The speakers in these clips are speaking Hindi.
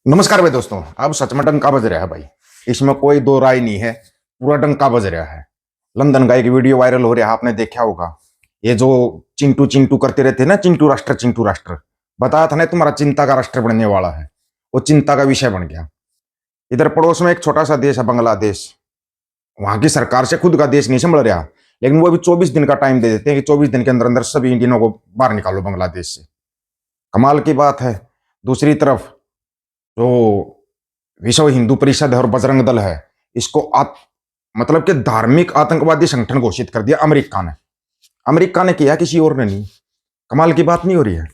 नमस्कार भाई दोस्तों। अब सच में डंका बज रहा है भाई, इसमें कोई दो राय नहीं है। पूरा डंका बज रहा है। लंदन का एक वीडियो वायरल हो रहा है, आपने देखा होगा। ये जो चिंटू चिंटू करते रहते हैं ना, चिंटू राष्ट्र बताया था ना, तुम्हारा चिंता का राष्ट्र बनने वाला है। वो चिंता का विषय बन गया। इधर पड़ोस में एक छोटा सा देश है बांग्लादेश। वहां की सरकार से खुद का देश नहीं संभल रहा, लेकिन वो अभी 24 दिन का टाइम दे देते हैं कि 24 दिन के अंदर अंदर सभी इंडियनों को बाहर निकालो बांग्लादेश से। कमाल की बात है। दूसरी तरफ जो विश्व हिंदू परिषद है और बजरंग दल है, इसको मतलब कि धार्मिक आतंकवादी संगठन घोषित कर दिया अमेरिका ने किया, किसी और ने नहीं। कमाल की बात नहीं हो रही है।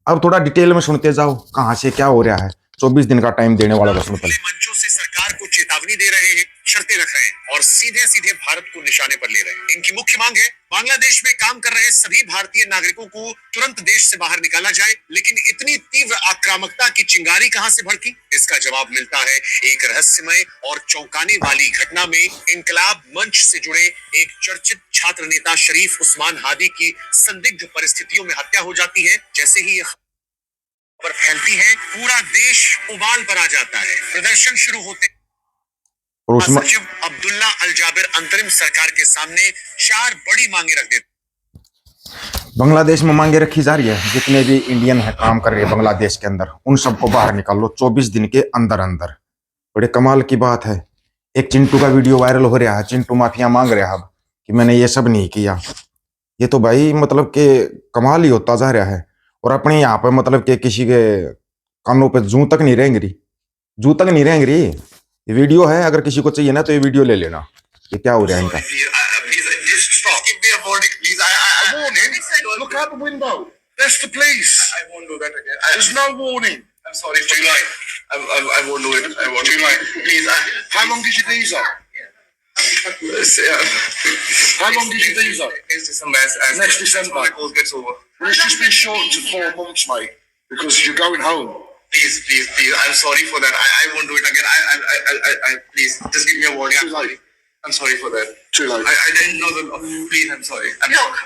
अब थोड़ा डिटेल में सुनते जाओ, कहां से क्या हो रहा है। 24 दिन का टाइम देने वाला रसूल मंचों से सरकार को चेतावनी दे रहे हैं, शर्तें रख रहे हैं और सीधे सीधे भारत को निशाने पर ले रहे हैं। इनकी मुख्य मांग है बांग्लादेश में काम कर रहे सभी भारतीय नागरिकों को तुरंत देश से बाहर निकाला जाए। लेकिन इतनी तीव्र आक्रामकता की चिंगारी कहां से भड़की, इसका जवाब मिलता है एक रहस्यमय और चौंकाने वाली घटना में। इनकलाब मंच से जुड़े एक चर्चित छात्र नेता शरीफ उस्मान हादी की संदिग्ध परिस्थितियों में हत्या हो जाती है। जैसे ही यह पर फैलती है, पूरा देश उबाल पर आ जाता है। प्रदर्शन शुरू होते और उसमें सचिव अब्दुल्ला अल जाबिर अंतरिम सरकार के सामने 4 बड़ी मांगे रख देते। बांग्लादेश में मांगे रखी जा रही है, जितने भी इंडियन है काम कर रहे हैं बांग्लादेश के अंदर, उन सबको बाहर निकाल लो 24 दिन के अंदर अंदर। बड़े कमाल की बात है। एक चिंटू का वीडियो वायरल हो रहा है, चिंटू माफिया मांग रहा है कि मैंने ये सब नहीं किया। ये तो भाई मतलब कि कमाल ही होता जा रहा है। और अपने यहाँ पे मतलब कि किसी के कानों पे जू तक नहीं रहेंगी, जू तक नहीं रहेंगी। ये वीडियो है, अगर किसी को चाहिए ना तो ये वीडियो ले लेना। ये क्या हो रहा है इनका। Look out the window. That's the police. I won't do that again. There's no warning. I'm sorry. Too late. I won't do it. I won't. Too late. Please. How long is your visa? How long is your visa? It's December. Next December. My course gets over. Well, it's just been shortened to 4 months, mate, because you're going home. Please. I'm sorry for that. I won't do it again. I please just give me a warning. I'm sorry. I'm sorry for that. Too late. I didn't know that. Please, I'm sorry. Look,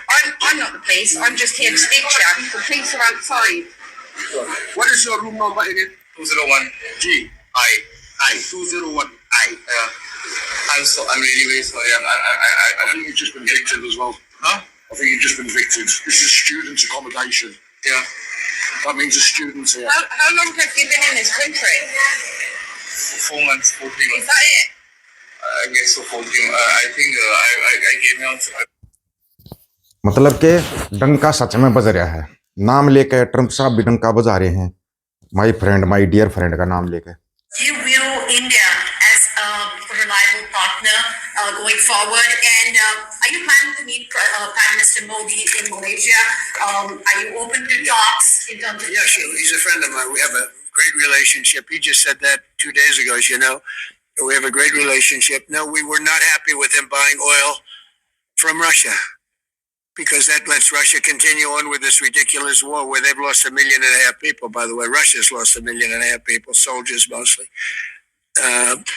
I'm not the police. I'm just here to speak to you. The police are outside. What is your room number again? 201. G. I. 201. I. Yeah. I'm really very sorry. I think you've just been victim as well. Huh? I think you've just been victim. This is student accommodation. Yeah. That means the students here. How long have you been in this country? For 4 months, 4 3 months. Is that it? I guess so. 4 3. I think I came out. मतलब के डंका सच में बज रहा है। नाम लेकर ट्रंप साहब भी डंका बजा रहे हैं, my friend, my dear friend का नाम लेकर। You view India as a reliable partner going forward, and are you planning to meet Prime Minister Modi in Malaysia? Are you open to talks in terms of? Yeah, sure. He's a friend of mine. We have a great relationship. He just said that 2 days ago. As you know, we have a great relationship. No, we were not happy with him buying oil from Russia, because that lets Russia continue on with this ridiculous war where they've lost 1.5 million people. By the way, Russia's lost 1.5 million people, soldiers mostly.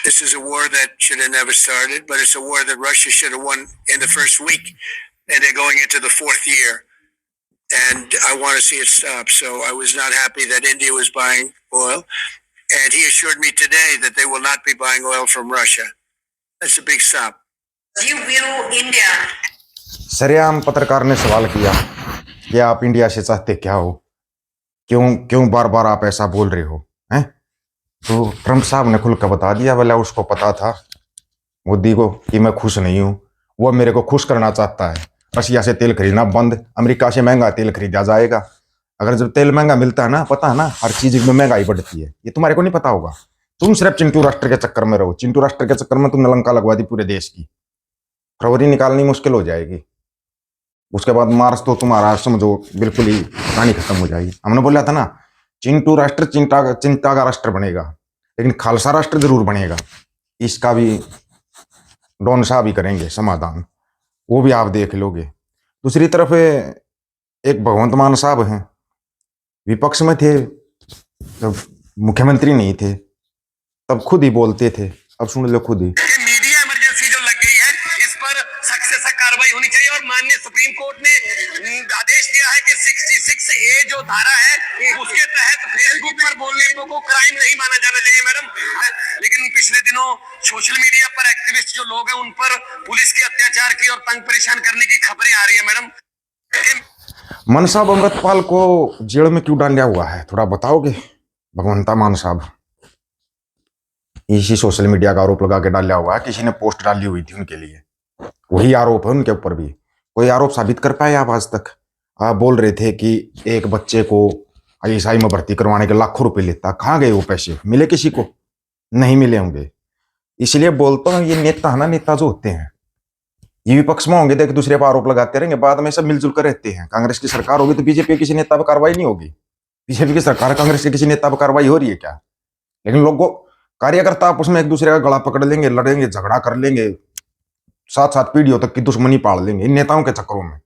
This is a war that should have never started, but it's a war that Russia should have won in the first week, and they're going into the 4th year. And I want to see it stop. So I was not happy that India was buying oil, and he assured me today that they will not be buying oil from Russia. That's a big stop. Do you view India? सरेआम पत्रकार ने सवाल किया कि आप इंडिया से चाहते क्या हो, क्यों बार बार आप ऐसा बोल रहे हो हैं। तो ट्रंप साहब ने खुल कर बता दिया, बोला उसको पता था मोदी को कि मैं खुश नहीं हूं, वो मेरे को खुश करना चाहता है। रशिया से तेल खरीदना बंद, अमेरिका से महंगा तेल खरीदा जाएगा। अगर जब तेल महंगा मिलता है ना, पता है ना, हर चीज में महंगाई बढ़ती है। ये तुम्हारे को नहीं पता होगा। तुम सिर्फ चिंटू राष्ट्र के चक्कर में रहो। चिंटू राष्ट्र के चक्कर में तुमने लंका लगवा दी पूरे देश की। फरवरी निकालनी मुश्किल हो जाएगी। उसके बाद मार्च तो तुम्हारा समझो बिल्कुल ही कहानी खत्म हो जाएगी। हमने बोला था ना, चिंटू राष्ट्र चिंता का राष्ट्र बनेगा, लेकिन खालसा राष्ट्र जरूर बनेगा। इसका भी डॉन साहब ही करेंगे समाधान, वो भी आप देख लोगे। दूसरी तरफ एक भगवंत मान साहब हैं, विपक्ष में थे जब मुख्यमंत्री नहीं थे, तब खुद ही बोलते थे। अब सुन लो खुद ही। मीडिया इमरजेंसी जो लग गई है, इस पर सख्त से सख्त कार्रवाई होनी चाहिए। और माननीय सुप्रीम कोर्ट ने आदेश दिया है कि 66 ये जो धारा है उसके तहत फेसबुक पर बोलने को क्राइम नहीं माना जाना चाहिए मैडम। लेकिन पिछले दिनों सोशल मीडिया पर एक्टिविस्ट जो लोग हैं उन पर पुलिस के अत्याचार की और तंग परेशान करने की खबरें आ रही है मैडम। मनसा अमृतपाल को जेल में क्यों डाला हुआ है, थोड़ा बताओगे भगवंता मान साहब? इसी सोशल मीडिया का आरोप लगा के डाला हुआ है, किसी ने पोस्ट डाली हुई थी उनके लिए, वही आरोप है उनके ऊपर भी। कोई आरोप साबित कर पाए आप आज तक? आप बोल रहे थे कि एक बच्चे को ईसाई में भर्ती करवाने के लाखों रुपए लेता, कहाँ गए वो पैसे? मिले किसी को? नहीं मिले होंगे। इसलिए बोलता हूँ ये नेता है ना, नेता जो होते हैं ये विपक्ष में होंगे तो एक दूसरे पर आरोप लगाते रहेंगे, बाद में सब मिलजुल कर रहते हैं। कांग्रेस की सरकार होगी तो बीजेपी के किसी नेता पर कार्रवाई नहीं होगी। बीजेपी की सरकार कांग्रेस के किसी नेता पर कार्रवाई हो रही है क्या? लेकिन लोगों कार्यकर्ता आपस में एक दूसरे का गला पकड़ लेंगे, लड़ेंगे, झगड़ा कर लेंगे, साथ साथ पीढ़ियों तक की दुश्मनी पाल लेंगे इन नेताओं के चक्करों में।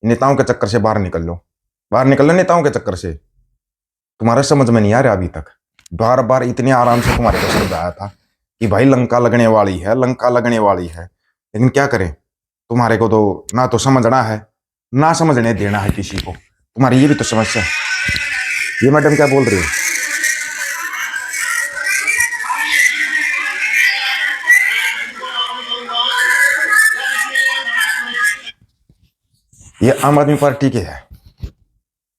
नेताओं के चक्कर से बाहर निकल लो, बाहर निकल लो नेताओं के चक्कर से। तुम्हारे समझ में नहीं आ रहा अभी तक। बार बार इतने आराम से तुम्हारे को समझाया था कि भाई लंका लगने वाली है, लंका लगने वाली है, लेकिन क्या करें, तुम्हारे को तो ना तो समझना है ना समझने देना है किसी को। तुम्हारी ये भी तो समस्या है। ये मैडम क्या बोल रही है? ये आम आदमी पार्टी के है,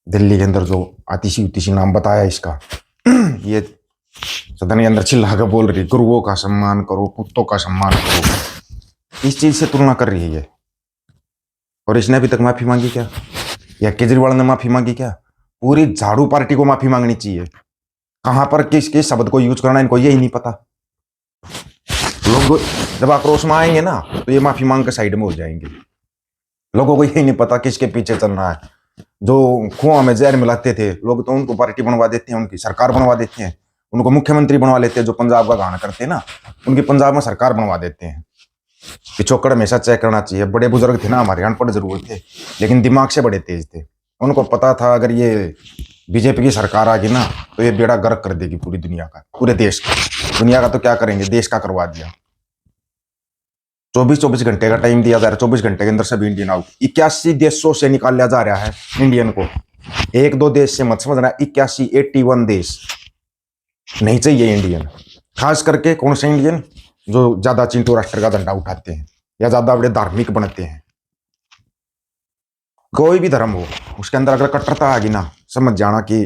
दिल्ली के अंदर जो आतिशी उतिशी नाम बताया इसका ये सदन के अंदर चिल्ला कर बोल रही है गुरुओं का सम्मान करो, कुत्तों का सम्मान करो। इस चीज से तुलना कर रही है। और इसने अभी तक माफी मांगी क्या? या केजरीवाल ने माफी मांगी क्या? पूरी झाड़ू पार्टी को माफी मांगनी चाहिए। कहां पर किस किस शब्द को यूज करना इनको यही नहीं पता। लोग जब आक्रोश में आएंगे ना तो ये माफी मांग के साइड में हो जाएंगे। लोगों को यही नहीं पता किसके पीछे चल रहा है। जो कुआं में जहर मिलाते थे लोग तो उनको पार्टी बनवा देते हैं, उनकी सरकार बनवा देते हैं, उनको मुख्यमंत्री बनवा लेते हैं। जो पंजाब का गाना करते हैं ना, उनकी पंजाब में सरकार बनवा देते हैं। पिछोकड़ हमेशा चेक करना चाहिए। बड़े बुजुर्ग थे ना हमारे, अनपढ़ जरूर थे लेकिन दिमाग से बड़े तेज थे। उनको पता था अगर ये बीजेपी की सरकार आ गई ना तो ये बेड़ा गर्क कर देगी पूरी दुनिया का, पूरे देश का। दुनिया का तो क्या करेंगे, देश का करवा दिया। 24 घंटे का टाइम दिया जा रहा है, 24 घंटे के अंदर सब इंडियन आउट। 81 देशों से निकाल लिया जा रहा है इंडियन को। एक दो देश से मत समझना, 81 देश नहीं चाहिए इंडियन। खास करके कौन से इंडियन? जो ज्यादा चिंटू राष्ट्र का झंडा उठाते हैं या ज्यादा बड़े धार्मिक बनते हैं। कोई भी धर्म हो उसके अंदर अगर कट्टरता आ गई ना, समझ जाना कि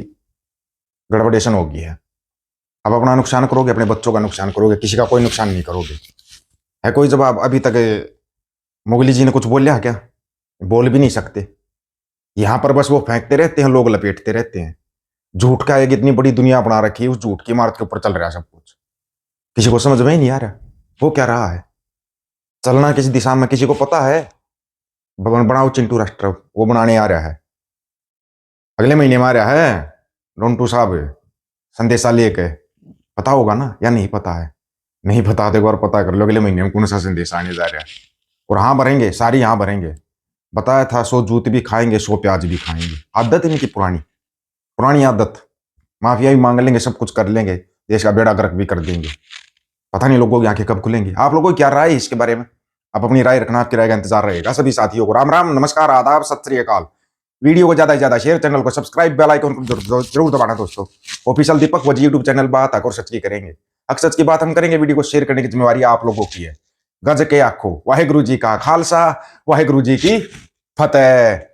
गड़बड़ेशन हो गई है। अब अपना नुकसान करोगे, अपने बच्चों का नुकसान करोगे, किसी का कोई नुकसान नहीं करोगे। है कोई जवाब? अभी तक मोगली जी ने कुछ बोल लिया क्या? बोल भी नहीं सकते। यहां पर बस वो फेंकते रहते हैं, लोग लपेटते रहते हैं। झूठ का एक इतनी बड़ी दुनिया बना रखी है, उस झूठ की इमारत के ऊपर चल रहा है सब कुछ। किसी को समझ में ही नहीं आ रहा वो क्या रहा है। चलना किसी दिशा में किसी को पता है? बनाओ चिंटू राष्ट्र, वो बनाने आ रहा है, अगले महीने में आ रहा है। रोंटू साहब संदेशा लेके, पता होगा ना या नहीं पता है? नहीं पता तो एक बार पता कर लो अगले महीने में कौन सा संदेश आने जा रहा है। और हाँ भरेंगे, सारी यहाँ भरेंगे। बताया था 100 जूत भी खाएंगे, 100 प्याज भी खाएंगे। आदत इनकी पुरानी आदत। माफिया भी मांग लेंगे, सब कुछ कर लेंगे, देश का बेड़ा गर्क भी कर देंगे। पता नहीं लोगों की आंखें कब खुलेंगी। आप लोगों की क्या राय है इसके बारे में? आप अपनी राय रखना, आपकी राय का इंतजार रहेगा। सभी साथियों को राम राम, नमस्कार, आदाब, सत श्री अकाल। वीडियो को ज्यादा से ज्यादा शेयर, चैनल को सब्सक्राइब, बेल आइकन को जरूर दबाना दोस्तों। ऑफिशियल दीपक वजी यूट्यूब चैनल बात और सच की करेंगे। अक्सर की बात हम करेंगे, वीडियो को शेयर करने की जिम्मेवारी आप लोगों की है। गज के आखो वाहेगुरु जी का खालसा, वाहेगुरु जी की फतेह।